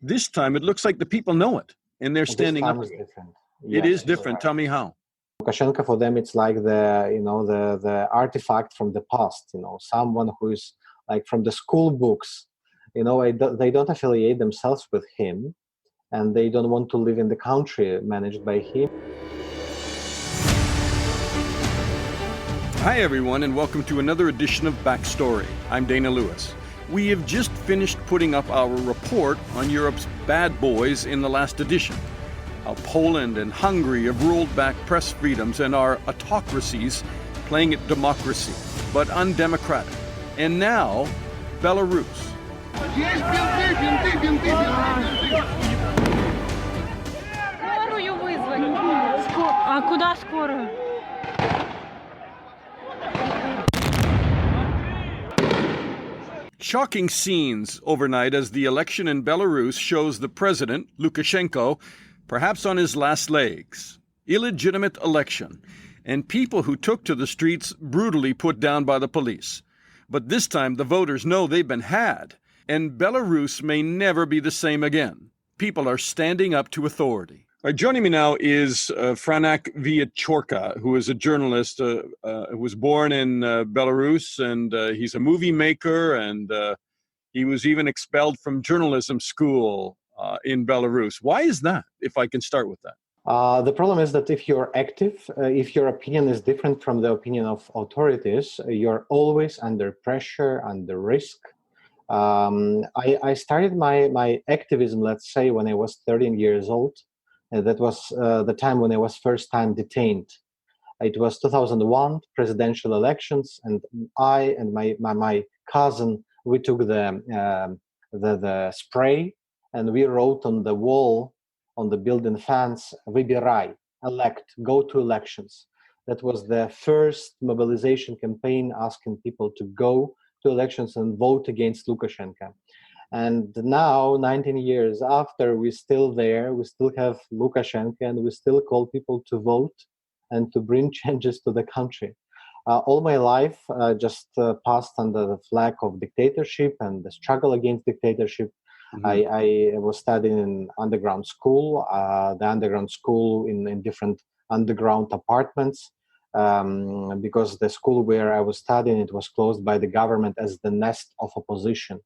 This time, it looks like the people know it, and they're standing up. This time is different. It is different. Tell me how. Lukashenko, for them, it's like the artifact from the past. Someone who is like from the school books. They don't affiliate themselves with him, and they don't want to live in the country managed by him. Hi, everyone, and welcome to another edition of Backstory. I'm Dana Lewis. We have just finished putting up our report on Europe's bad boys in the last edition. How Poland and Hungary have rolled back press freedoms and are autocracies playing at democracy, but undemocratic. And now, Belarus. Shocking scenes overnight as the election in Belarus shows the president, Lukashenko, perhaps on his last legs. Illegitimate election, and people who took to the streets brutally put down by the police. But this time the voters know they've been had, and Belarus may never be the same again. People are standing up to authority. Joining me now is Franack Viacorka, who is a journalist who was born in Belarus, and he's a movie maker, and he was even expelled from journalism school in Belarus. Why is that, if I can start with that? The problem is that if you're active, if your opinion is different from the opinion of authorities, you're always under pressure, under risk. I started my activism, let's say, when I was 13 years old. That was the time when I was first time detained. It was 2001 presidential elections, and I and my cousin, we took the spray and we wrote on the wall, on the building fence, "Выбирай," elect, go to elections. That was the first mobilization campaign asking people to go to elections and vote against Lukashenko. And now, 19 years after, we're still there, we still have Lukashenko, and we still call people to vote and to bring changes to the country. All my life just passed under the flag of dictatorship and the struggle against dictatorship. Mm-hmm. I was studying in underground school, the underground school in different underground apartments, because the school where I was studying, it was closed by the government as the nest of opposition.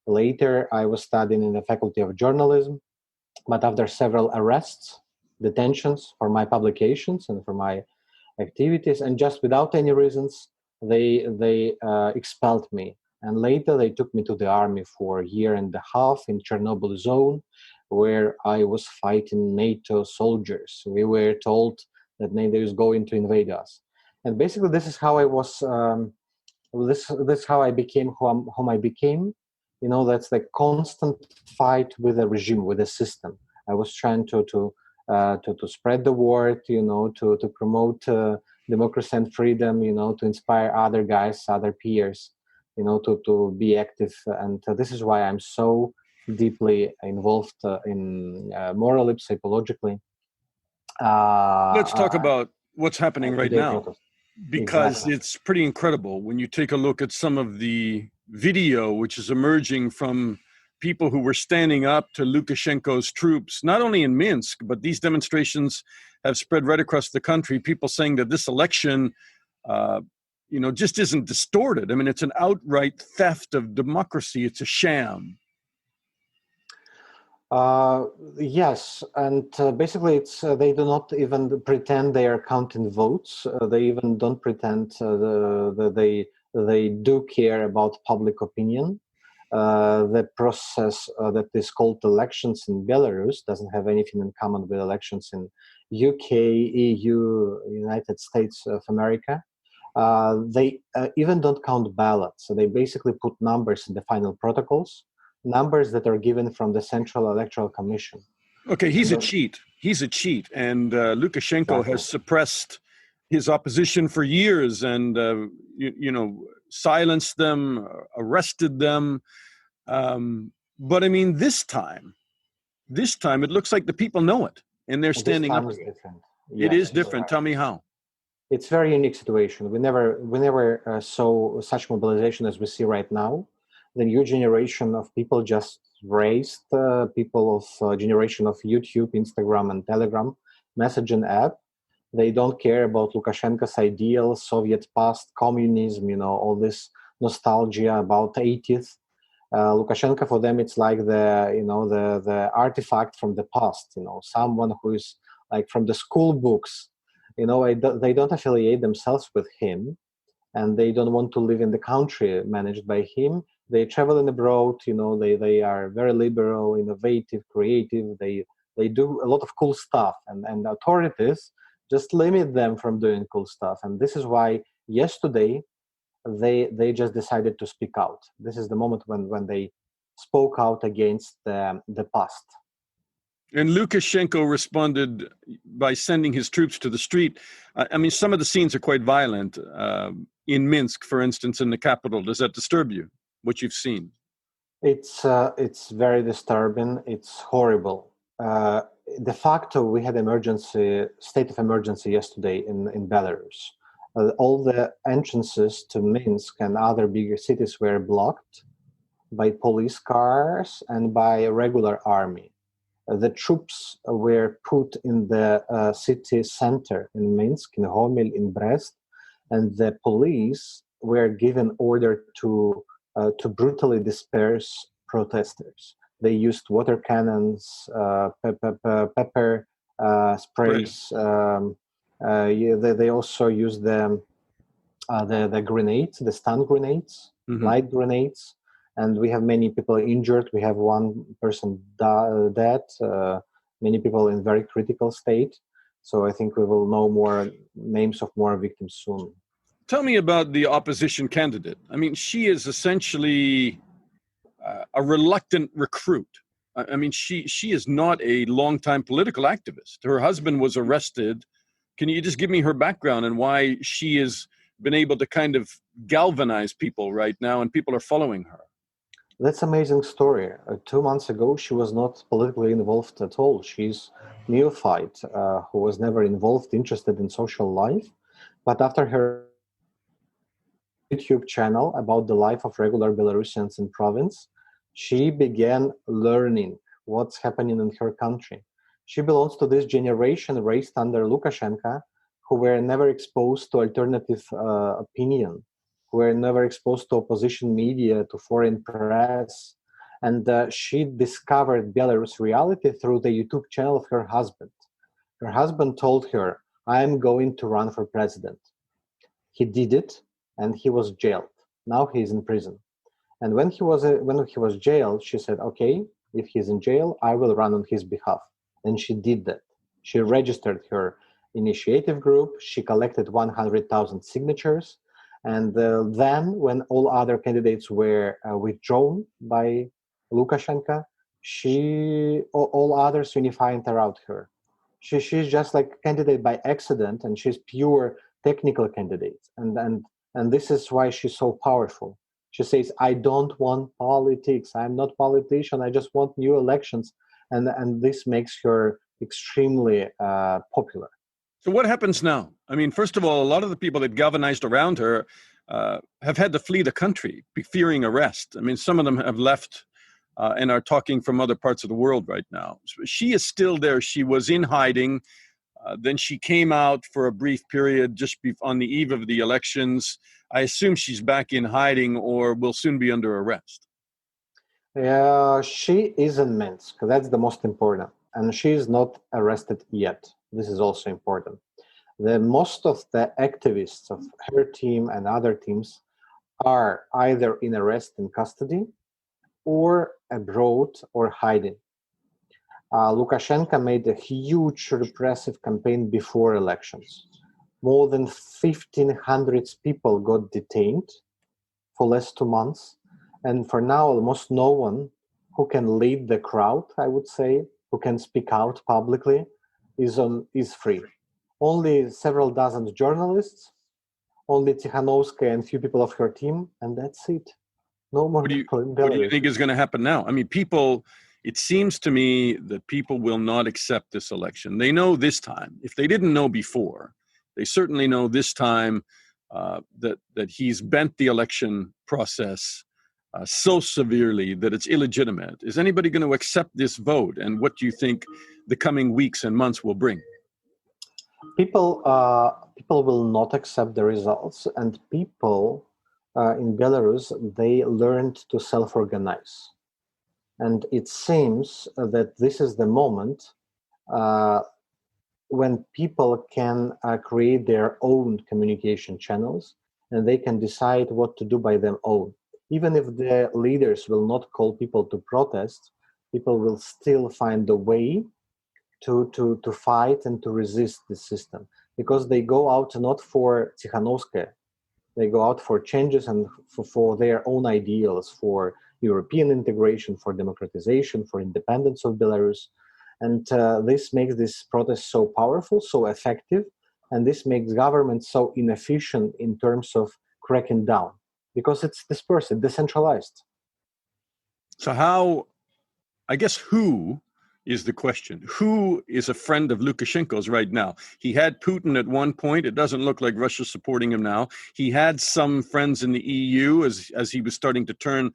Later, I was studying in the Faculty of Journalism, but after several arrests, detentions for my publications and for my activities, and just without any reasons, they expelled me. And later, they took me to the army for a year and a half in Chernobyl zone, where I was fighting NATO soldiers. We were told that NATO is going to invade us. And basically, this is how I was. This is how I became whom I became. That's the constant fight with the regime, with the system. I was trying to spread the word, to promote democracy and freedom, to inspire other guys, other peers, to be active. And this is why I'm so deeply involved in morally, psychologically. Let's talk about what's happening right now, because Exactly. It's pretty incredible when you take a look at some of the video which is emerging from people who were standing up to Lukashenko's troops, not only in Minsk, but these demonstrations have spread right across the country. People saying that this election, just isn't distorted. I mean, it's an outright theft of democracy. It's a sham. Yes, and basically, it's they do not even pretend they are counting votes. They even don't pretend that they do care about public opinion. The process that is called elections in Belarus doesn't have anything in common with elections in UK, EU, United States of America. They even don't count ballots. So they basically put numbers in the final protocols, numbers that are given from the Central Electoral Commission. Okay, he's a cheat. He's a cheat. And Lukashenko has suppressed his opposition for years and, silenced them, arrested them. But I mean, this time, it looks like the people know it and they're standing up. This time is different. It is different. Right. Tell me how. It's a very unique situation. We never saw such mobilization as we see right now. The new generation of people just raised people of generation of YouTube, Instagram, and Telegram messaging app. They don't care about Lukashenko's ideals, Soviet past, communism, all this nostalgia about 80th. Lukashenko, for them, it's like the artifact from the past. Someone who is like from the school books. They don't affiliate themselves with him, and they don't want to live in the country managed by him. They travel abroad. They are very liberal, innovative, creative. They do a lot of cool stuff, and authorities just limit them from doing cool stuff. And this is why yesterday they just decided to speak out. This is the moment when they spoke out against the past. And Lukashenko responded by sending his troops to the street. I mean, some of the scenes are quite violent. In Minsk, for instance, in the capital. Does that disturb you, what you've seen? It's very disturbing. It's horrible. De facto, we had state of emergency yesterday in Belarus. All the entrances to Minsk and other bigger cities were blocked by police cars and by a regular army. The troops were put in the city center in Minsk, in Homel, in Brest, and the police were given order to brutally disperse protesters. They used water cannons, pepper sprays. They also used the grenades, the stun grenades, light grenades. And we have many people injured. We have one person dead, many people in very critical state. So I think we will know more names of more victims soon. Tell me about the opposition candidate. I mean, she is essentially a reluctant recruit. I mean, she is not a longtime political activist. Her husband was arrested. Can you just give me her background and why she has been able to kind of galvanize people right now and people are following her? That's an amazing story. 2 months ago, she was not politically involved at all. She's a neophyte who was never interested in social life. But after her YouTube channel about the life of regular Belarusians in province, she began learning what's happening in her country. She belongs to this generation raised under Lukashenko, who were never exposed to alternative opinion, who were never exposed to opposition media, to foreign press. And she discovered Belarus reality through the YouTube channel of her husband. Her husband told her, "I'm going to run for president." He did it, and he was jailed. Now he's in prison. And when he was jailed, she said, "Okay, if he's in jail, I will run on his behalf." And she did that. She registered her initiative group. She collected 100,000 signatures. And then when all other candidates were withdrawn by Lukashenko, all others unified around her. She's just like a candidate by accident, and she's pure technical candidate. And this is why she's so powerful. She says, "I don't want politics. I'm not politician. I just want new elections." And this makes her extremely popular. So what happens now? I mean, first of all, a lot of the people that galvanized around her have had to flee the country, fearing arrest. I mean, some of them have left and are talking from other parts of the world right now. So she is still there. She was in hiding. Then she came out for a brief period just on the eve of the elections. I assume she's back in hiding or will soon be under arrest. She is in Minsk. That's the most important. And she is not arrested yet. This is also important. Most of the activists of her team and other teams are either in arrest in custody or abroad or hiding. Lukashenko made a huge repressive campaign before elections. More than 1,500 people got detained for last 2 months. And for now, almost no one who can lead the crowd, I would say, who can speak out publicly, is free. Only several dozen journalists, only Tikhanovskaya and few people of her team, and that's it. No more people in Belarus. What do you think is going to happen now? I mean, it seems to me that people will not accept this election. They know this time. If they didn't know before, they certainly know this time that he's bent the election process so severely that it's illegitimate. Is anybody going to accept this vote? And what do you think the coming weeks and months will bring? People will not accept the results, and people in Belarus, they learned to self-organize. And it seems that this is the moment when people can create their own communication channels, and they can decide what to do by their own. Even if the leaders will not call people to protest, people will still find a way to fight and to resist the system, because they go out not for Tikhanovskaya, they go out for changes and for their own ideals, for European integration, for democratization, for independence of Belarus. And this makes this protest so powerful, so effective, and this makes government so inefficient in terms of cracking down, because it's dispersed, decentralized. So who is the question? Who is a friend of Lukashenko's right now? He had Putin at one point. It doesn't look like Russia's supporting him now. He had some friends in the EU as he was starting to turn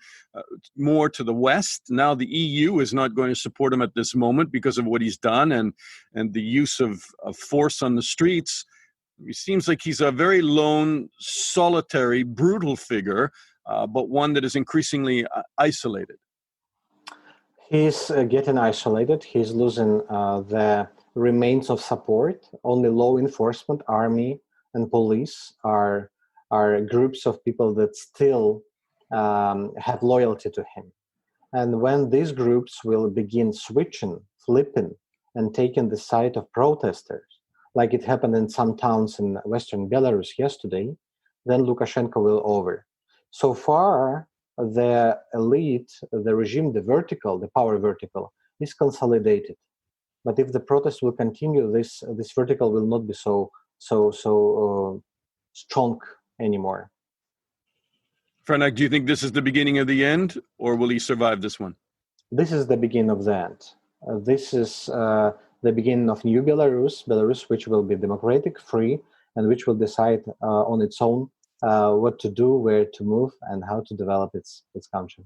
more to the West. Now the EU is not going to support him at this moment because of what he's done and the use of force on the streets. It seems like he's a very lone, solitary, brutal figure, but one that is increasingly isolated. He's getting isolated. He's losing the remains of support. Only law enforcement, army, and police are groups of people that still have loyalty to him. And when these groups will begin switching, flipping, and taking the side of protesters, like it happened in some towns in Western Belarus yesterday, then Lukashenko will over. So far, the elite, the regime, the power vertical, is consolidated. But if the protest will continue, this vertical will not be so strong anymore. Franack, do you think this is the beginning of the end, or will he survive this one? This is the beginning of the end. This is the beginning of new Belarus, which will be democratic, free, and which will decide on its own what to do, where to move, and how to develop its country.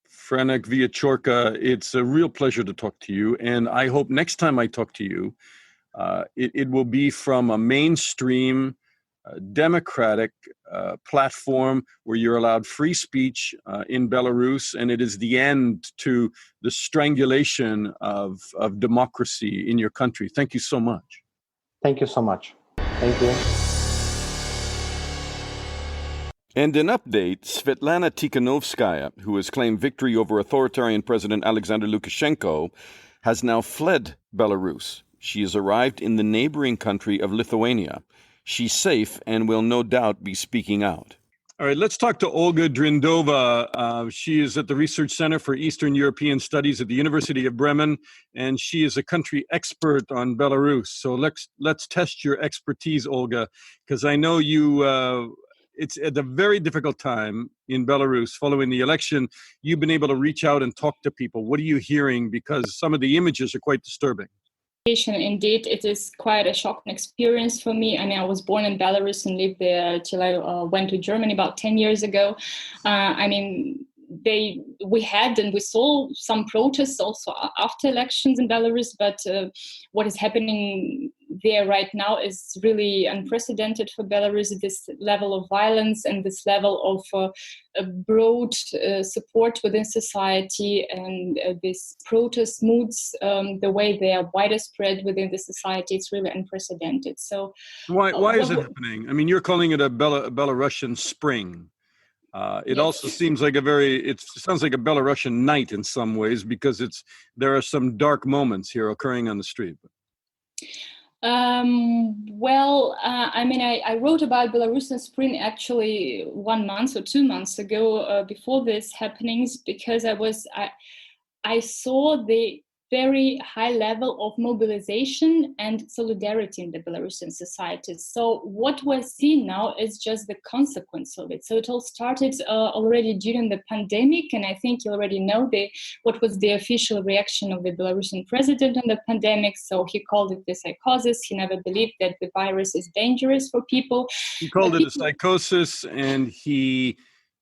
Franack Viacorka, it's a real pleasure to talk to you, and I hope next time I talk to you, it will be from a mainstream, democratic platform where you're allowed free speech in Belarus, and it is the end to the strangulation of democracy in your country. Thank you so much. Thank you so much. Thank you. And an update, Svetlana Tikhanovskaya, who has claimed victory over authoritarian President Aleksander Lukashenko, has now fled Belarus. She has arrived in the neighboring country of Lithuania. She's safe and will no doubt be speaking out. All right, let's talk to Olga Dryndova. She is at the Research Center for Eastern European Studies at the University of Bremen, and she is a country expert on Belarus. So let's test your expertise, Olga, because I know you... it's at a very difficult time in Belarus following the election. You've been able to reach out and talk to people. What are you hearing? Because some of the images are quite disturbing. Indeed, it is quite a shocking experience for me. I mean, I was born in Belarus and lived there till I went to Germany about 10 years ago. We had and we saw some protests also after elections in Belarus, but what is happening there right now is really unprecedented for Belarus. This level of violence and this level of broad support within society, and this protest moods, the way they are widespread within the society, it's really unprecedented. So why is it happening? I mean, you're calling it a Belarusian Spring. It also seems like it sounds like a Belarusian night in some ways, because there are some dark moments here occurring on the street. I wrote about Belarusian Spring actually 1 month or 2 months ago before these happenings, because I saw the very high level of mobilization and solidarity in the Belarusian society. So what we're seeing now is just the consequence of it. So it all started already during the pandemic, and I think you already know what was the official reaction of the Belarusian president on the pandemic. So he called it the psychosis. He never believed that the virus is dangerous for people. He called it a psychosis, and he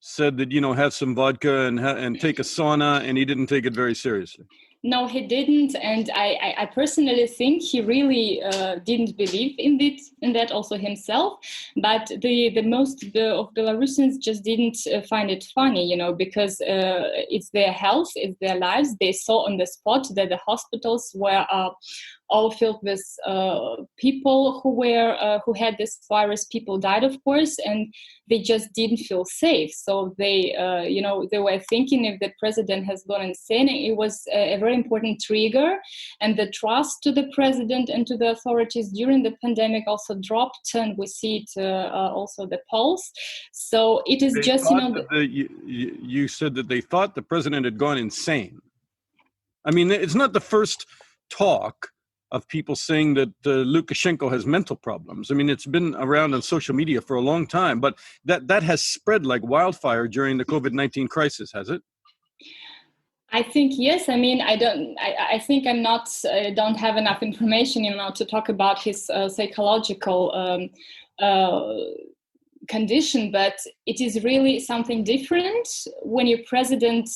said that, have some vodka and take a sauna, and he didn't take it very seriously. No, he didn't, and I personally think he really didn't believe in that also himself. But the most of Belarusians just didn't find it funny, because it's their health, it's their lives. They saw on the spot that the hospitals were all filled with people who had this virus. People died, of course, and they just didn't feel safe. So they were thinking, if the president has gone insane, it was a very important trigger, and the trust to the president and to the authorities during the pandemic also dropped, and we see it also the polls. So it is just you said that they thought the president had gone insane. I mean, it's not the first talk of people saying that Lukashenko has mental problems. I mean, it's been around on social media for a long time, but that has spread like wildfire during the COVID-19 crisis, has it? I think yes. I mean, I think I don't have enough information, to talk about his psychological condition, but it is really something different when your president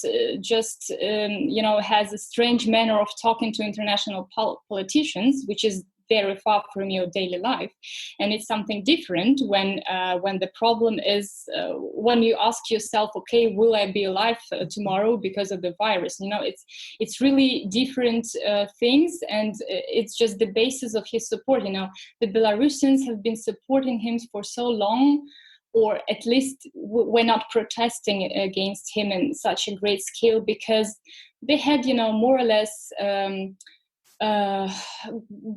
has a strange manner of talking to international politicians, which is very far from your daily life. And it's something different when the problem is when you ask yourself, okay, will I be alive tomorrow because of the virus? It's really different things, and it's just the basis of his support. The Belarusians have been supporting him for so long, or at least we're not protesting against him in such a great scale, because they had, more or less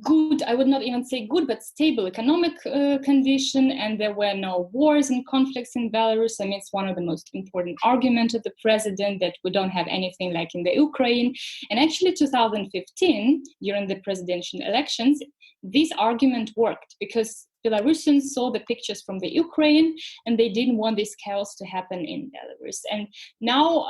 good, I would not even say good, but stable economic condition, and there were no wars and conflicts in Belarus. I mean, it's one of the most important arguments of the president, that we don't have anything like in the Ukraine. And actually 2015, during the presidential elections, this argument worked, because Belarusians saw the pictures from the Ukraine, and they didn't want this chaos to happen in Belarus. And now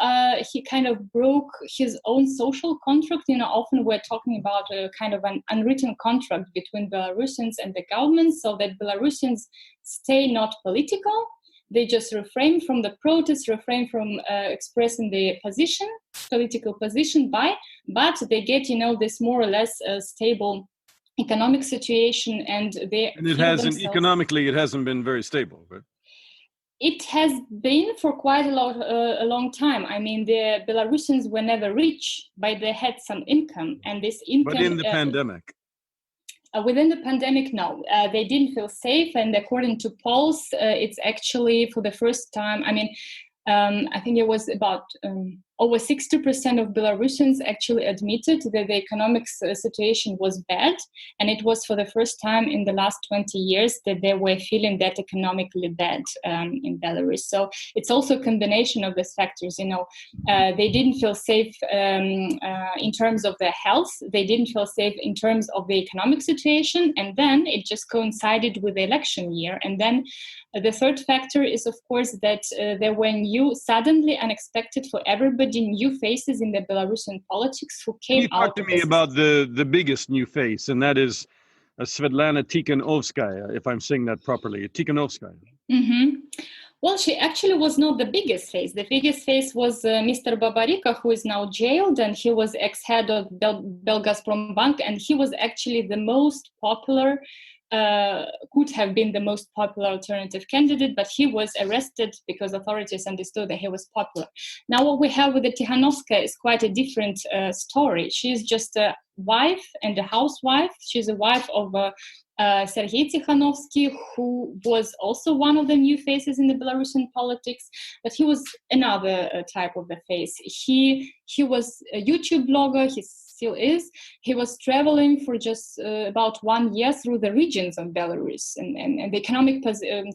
he kind of broke his own social contract. Often we're talking about a kind of an unwritten contract between Belarusians and the government, so that Belarusians stay not political. They just refrain from the protest, refrain from expressing their political position, but they get, this more or less stable economic situation, and economically it hasn't been very stable, right? It has been for quite a long time. I mean, the Belarusians were never rich, but they had some income, and this income. But in the pandemic. Within the pandemic, no, they didn't feel safe, and according to polls, it's actually for the first time. I mean, I think it was about over 60% of Belarusians actually admitted that the economic situation was bad, and it was for the first time in the last 20 years that they were feeling that economically bad in Belarus. So it's also a combination of these factors. They didn't feel safe in terms of their health. They didn't feel safe in terms of the economic situation, and then it just coincided with the election year. And then the third factor is, of course, that there were suddenly unexpected for everybody, new faces in the Belarusian politics who came out. Talk to me about the biggest new face, and that is Svetlana Tikhanovskaya, if I'm saying that properly. Tikhanovskaya. Mm-hmm. Well, she actually was not the biggest face. The biggest face was Mr. Babarika, who is now jailed, and he was ex-head of Belarus Bank, and he was actually the most popular, could have been the most popular alternative candidate, but he was arrested because authorities understood that he was popular. Now what we have with the Tikhanovskaya is quite a different story. She's just a wife and a housewife. She's a wife of Sergei Tikhanovsky, who was also one of the new faces in the Belarusian politics, but he was another type of the face. He was a YouTube blogger. He still is. He was traveling for just about 1 year through the regions of Belarus, and the economic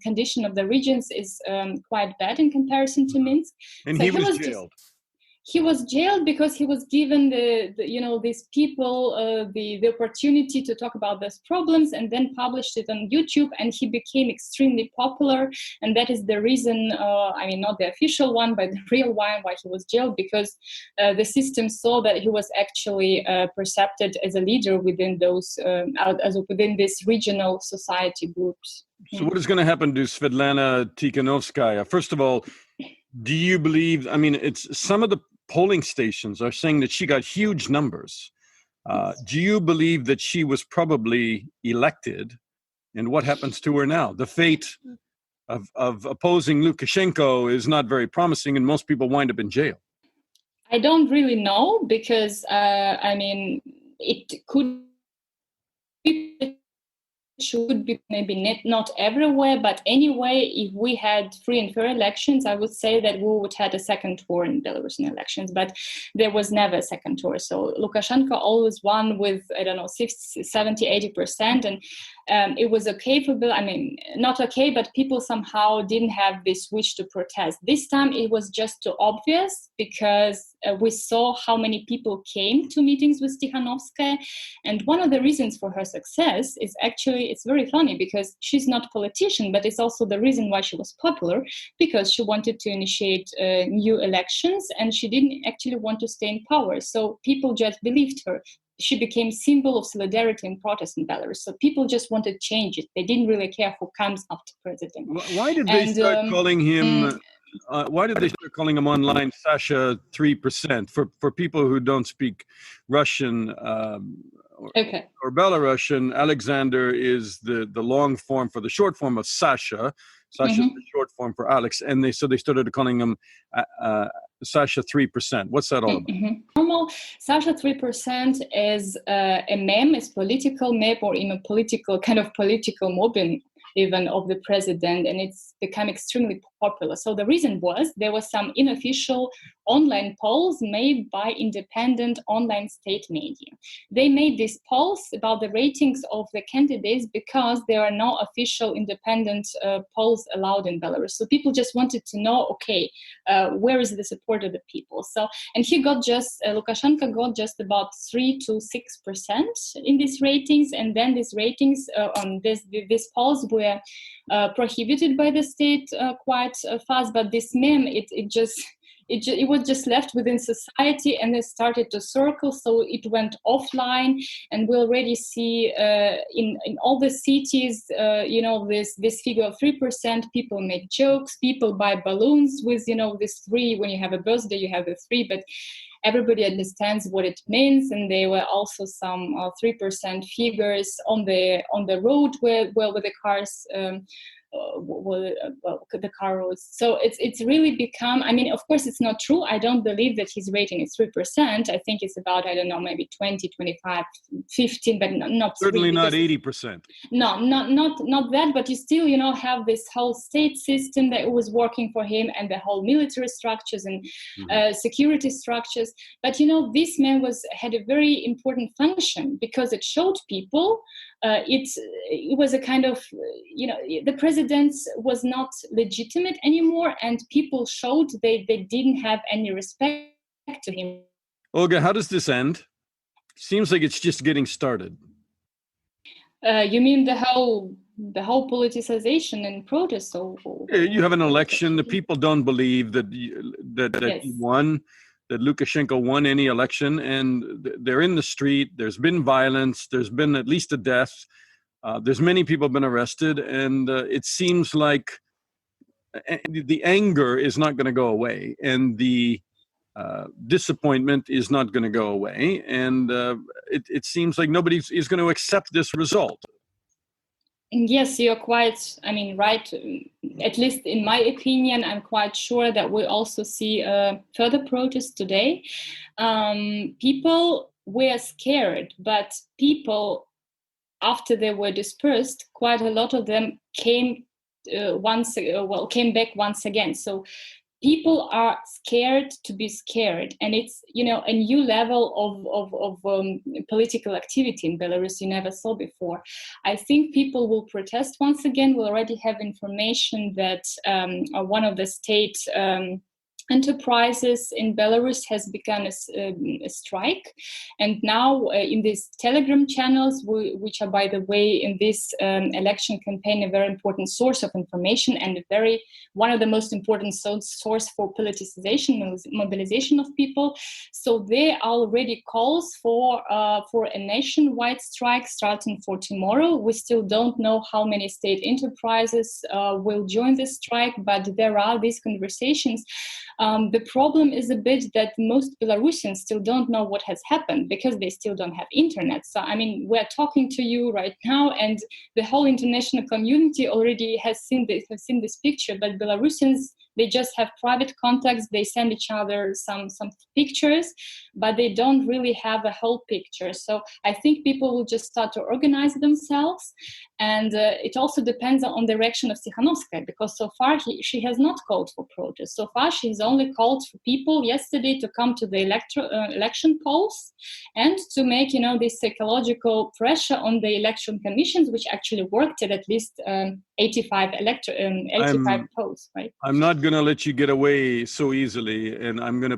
condition of the regions is quite bad in comparison to Minsk. And so he was jailed. He was jailed because he was given these people the opportunity to talk about those problems, and then published it on YouTube, and he became extremely popular. And that is the reason, not the official one, but the real one, why he was jailed, because the system saw that he was actually perceived as a leader within those within these regional society groups. So what is going to happen to Svetlana Tikhanovskaya? First of all, Do you believe, I mean, it's some of the polling stations are saying that she got huge numbers. Do you believe that she was probably elected? And what happens to her now? The fate of opposing Lukashenko is not very promising, and most people wind up in jail. I don't really know because, I mean, it could be, should be maybe not everywhere, but anyway, if we had free and fair elections, I would say that we would have a second tour in Belarusian elections, but there was never a second tour. So Lukashenko always won with, I don't know, 60, 70, 80%. And it was okay for Bill. I mean, not okay, but people somehow didn't have this wish to protest. This time it was just too obvious because we saw how many people came to meetings with Tikhanovskaya. And one of the reasons for her success is actually, it's very funny because she's not a politician, but it's also the reason why she was popular, because she wanted to initiate new elections and she didn't actually want to stay in power. So people just believed her. She became symbol of solidarity and protest in Belarus. So people just wanted to change it. They didn't really care who comes after president. Why did they start calling him? Why did they start calling him online Sasha 3%? For people who don't speak Russian or Belarusian, Alexander is the long form for the short form of Sasha. Sasha is the short form for Alex, and they started calling him Sasha 3%. What's that all about? Normal Sasha 3% is a meme, is political meme, or even political kind of political mobbing even of the president, and it's become extremely popular. So the reason was there was some unofficial online polls made by independent online state media. They made these polls about the ratings of the candidates because there are no official independent polls allowed in Belarus. So people just wanted to know, okay, where is the support of the people? So, and he got just, Lukashenko got just about 3 to 6% in these ratings, and then these ratings on these polls were prohibited by the state quite fast, but this meme, it was just left within society and it started to circle, so it went offline, and we already see in all the cities, this figure of 3%. People make jokes, people buy balloons with, this 3. When you have a birthday, you have a 3, but everybody understands what it means. And there were also some 3% figures on the road where the cars. The car roads. So it's really become, I mean, of course it's not true. I don't believe that his rating is 3%. I think it's about, I don't know, maybe 20, 25, 15, but not certainly really, not 80%. No, not that, but you still, have this whole state system that was working for him, and the whole military structures and security structures. But this man had a very important function because it showed people it was a kind of, the president was not legitimate anymore, and people showed they didn't have any respect to him. Olga, how does this end? Seems like it's just getting started. You mean the whole politicization and protest? You have an election. The people don't believe that he won, that Lukashenko won any election, and they're in the street. There's been violence. There's been at least a death. There's many people been arrested, and it seems like the anger is not going to go away, and the disappointment is not going to go away, and it seems like nobody is going to accept this result. Yes, you're quite, right. At least in my opinion, I'm quite sure that we also see further protests today. People were scared, but people, after they were dispersed, quite a lot of them came back once again. So people are scared to be scared, and it's a new level of political activity in Belarus you never saw before. I think people will protest once again. We already have information that one of the state enterprises in Belarus has begun a strike. And now in these Telegram channels, which are, by the way, in this election campaign, a very important source of information and one of the most important source for politicization, mobilization of people. So there are already calls for a nationwide strike starting for tomorrow. We still don't know how many state enterprises will join this strike, but there are these conversations. The problem is a bit that most Belarusians still don't know what has happened because they still don't have internet. So, I mean, we're talking to you right now, and the whole international community already has seen this picture. But Belarusians, they just have private contacts. They send each other some pictures, but they don't really have a whole picture. So I think people will just start to organize themselves. And it also depends on the reaction of Tikhanovskaya, because so far she has not called for protest. So far she's only called for people yesterday to come to the election polls and to make, this psychological pressure on the election commissions, which actually worked at least 85 polls, right? I'm not going to let you get away so easily, and I'm going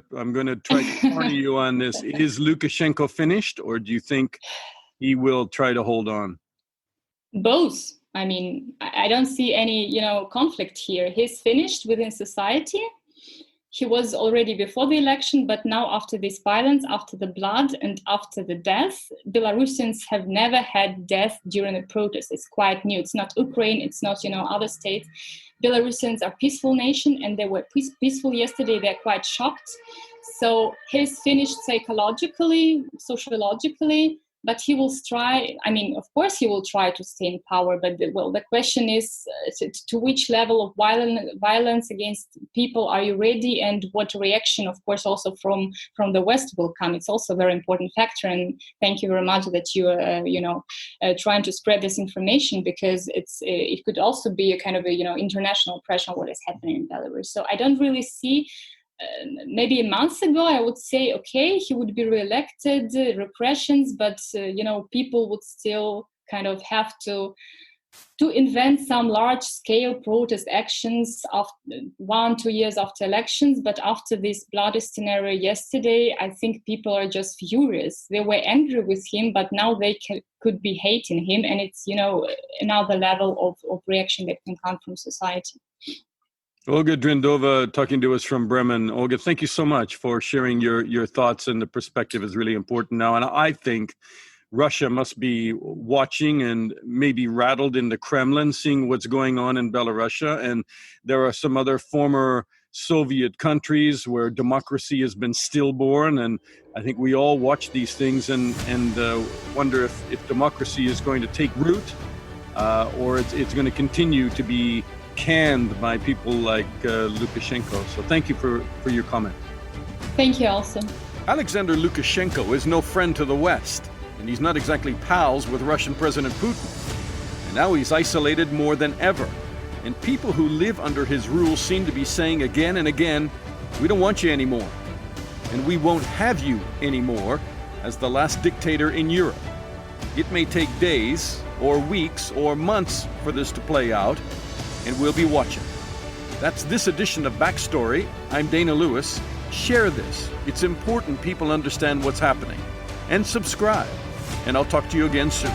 to try to corner you on this. Is Lukashenko finished, or do you think he will try to hold on? Both. I mean, I don't see any, conflict here. He's finished within society. He was already before the election, but now after this violence, after the blood and after the death, Belarusians have never had death during a protest. It's quite new. It's not Ukraine. It's not, other states. Belarusians are a peaceful nation, and they were peaceful yesterday. They're quite shocked. So he's finished psychologically, sociologically, but he will try. I mean, of course, he will try to stay in power. But the question is, to which level of violence against people are you ready, and what reaction, of course, also from the West will come. It's also a very important factor. And thank you very much that you are, trying to spread this information, because it could also be a kind of international pressure on what is happening in Belarus. So I don't really see. Maybe a month ago, I would say, okay, he would be re-elected, repressions, but, people would still kind of have to invent some large-scale protest actions after 1-2 years after elections. But after this bloody scenario yesterday, I think people are just furious. They were angry with him, but now they could be hating him. And it's, another level of reaction that can come from society. Olga Dryndova talking to us from Bremen. Olga, thank you so much for sharing your thoughts, and the perspective is really important now. And I think Russia must be watching and maybe rattled in the Kremlin, seeing what's going on in Belarus. And there are some other former Soviet countries where democracy has been stillborn. And I think we all watch these things and wonder if democracy is going to take root or it's going to continue to be canned by people like Lukashenko. So thank you for your comment. Thank you also. Aleksander Lukashenko is no friend to the West, and he's not exactly pals with Russian President Putin. And now he's isolated more than ever. And people who live under his rule seem to be saying again and again, we don't want you anymore. And we won't have you anymore as the last dictator in Europe. It may take days or weeks or months for this to play out, and we'll be watching. That's this edition of Backstory. I'm Dana Lewis. Share this. It's important people understand what's happening. And subscribe. And I'll talk to you again soon.